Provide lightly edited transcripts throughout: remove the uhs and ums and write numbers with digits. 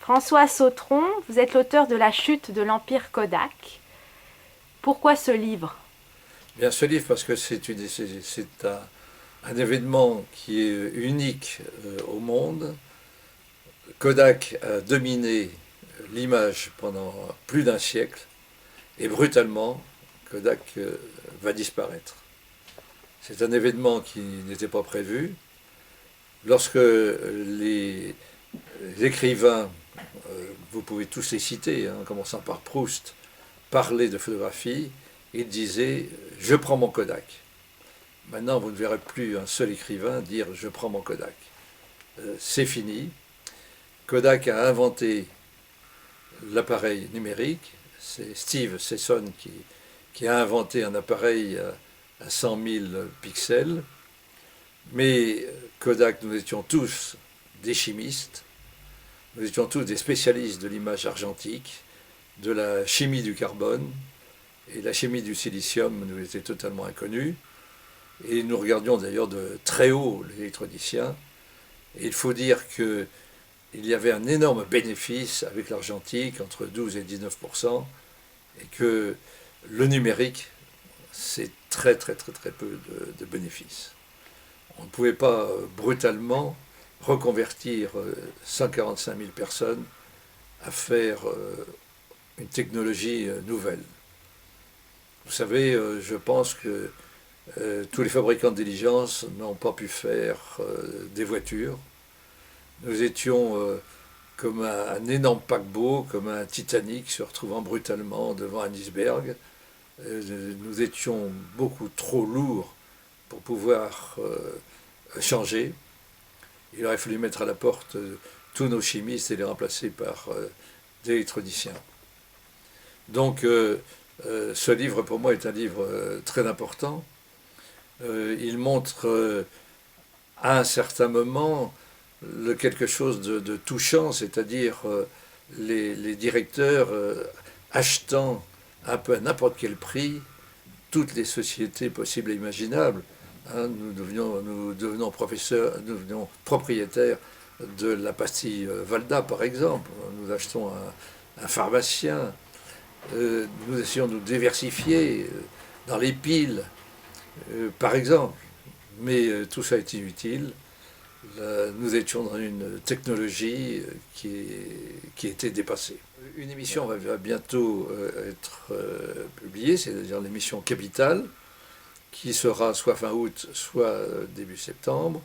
François Sautron, vous êtes l'auteur de La chute de l'Empire Kodak. Pourquoi ce livre? Bien, ce livre, parce que c'est un événement qui est unique au monde. Kodak a dominé l'image pendant plus d'un siècle et brutalement, Kodak va disparaître. C'est un événement qui n'était pas prévu. Lorsque les écrivains, vous pouvez tous les citer, en commençant par Proust, parlaient de photographie, ils disaient « je prends mon Kodak ». Maintenant, vous ne verrez plus un seul écrivain dire « je prends mon Kodak ». C'est fini. Kodak a inventé l'appareil numérique. C'est Steve Sesson qui a inventé un appareil à 100 000 pixels. Mais Kodak, nous étions tous des chimistes, nous étions tous des spécialistes de l'image argentique, de la chimie du carbone, et la chimie du silicium nous était totalement inconnue. Et nous regardions d'ailleurs de très haut les électroniciens. Et il faut dire qu'il y avait un énorme bénéfice avec l'argentique, entre 12 et 19%, et que le numérique, c'est très peu de bénéfices. On ne pouvait pas brutalement reconvertir 145 000 personnes à faire une technologie nouvelle. Vous savez, je pense que tous les fabricants de diligence n'ont pas pu faire des voitures. Nous étions comme un énorme paquebot, comme un Titanic se retrouvant brutalement devant un iceberg. Nous étions beaucoup trop lourds pour pouvoir changer. Il aurait fallu mettre à la porte tous nos chimistes et les remplacer par des électroniciens. Donc ce livre pour moi est un livre très important. Il montre à un certain moment quelque chose de touchant, c'est-à-dire les directeurs achetant un peu à n'importe quel prix toutes les sociétés possibles et imaginables. Hein, nous devenons professeurs, nous devenons propriétaires de la pastille Valda, par exemple. Nous achetons un pharmacien. Nous essayons de nous diversifier dans les piles, par exemple. Mais tout ça est inutile. Nous étions dans une technologie qui était dépassée. Une émission va bientôt être publiée, c'est-à-dire l'émission Capital, qui sera soit fin août, soit début septembre,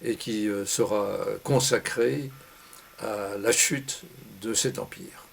et qui sera consacrée à la chute de cet empire.